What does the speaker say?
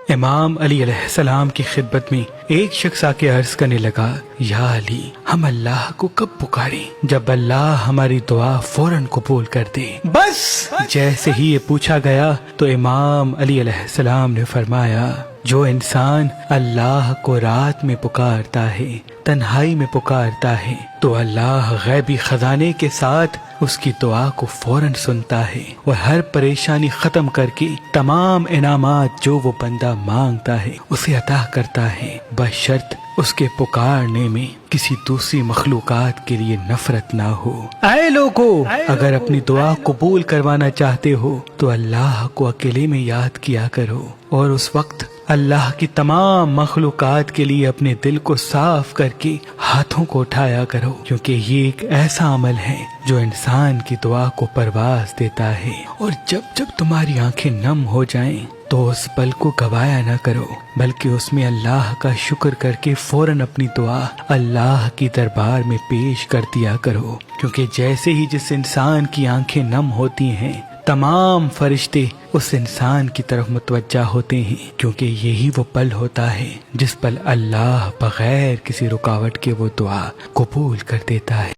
امام علی علیہ السلام کی خدمت میں ایک شخص آ کے عرض کرنے لگا، یا علی، ہم اللہ کو کب پکاریں جب اللہ ہماری دعا فوراً قبول کر دے؟ بس جیسے ہی یہ پوچھا گیا تو امام علی علیہ السلام نے فرمایا، جو انسان اللہ کو رات میں پکارتا ہے، تنہائی میں پکارتا ہے، تو اللہ غیبی خزانے کے ساتھ اس کی دعا کو فوراً سنتا ہے اور ہر پریشانی ختم کر کے تمام انعامات جو وہ بندہ مانگتا ہے اسے عطا کرتا ہے، بشرط اس کے پکارنے میں کسی دوسری مخلوقات کے لیے نفرت نہ ہو۔ اے لوگو، اگر اپنی دعا قبول کروانا چاہتے ہو تو اللہ کو اکیلے میں یاد کیا کرو، اور اس وقت اللہ کی تمام مخلوقات کے لیے اپنے دل کو صاف کر کے ہاتھوں کو اٹھایا کرو، کیونکہ یہ ایک ایسا عمل ہے جو انسان کی دعا کو پرواز دیتا ہے۔ اور جب جب تمہاری آنکھیں نم ہو جائیں تو اس پل کو گوایا نہ کرو، بلکہ اس میں اللہ کا شکر کر کے فوراً اپنی دعا اللہ کی دربار میں پیش کر دیا کرو، کیونکہ جیسے ہی جس انسان کی آنکھیں نم ہوتی ہیں تمام فرشتے اس انسان کی طرف متوجہ ہوتے ہیں، کیونکہ یہی وہ پل ہوتا ہے جس پل اللہ بغیر کسی رکاوٹ کے وہ دعا قبول کر دیتا ہے۔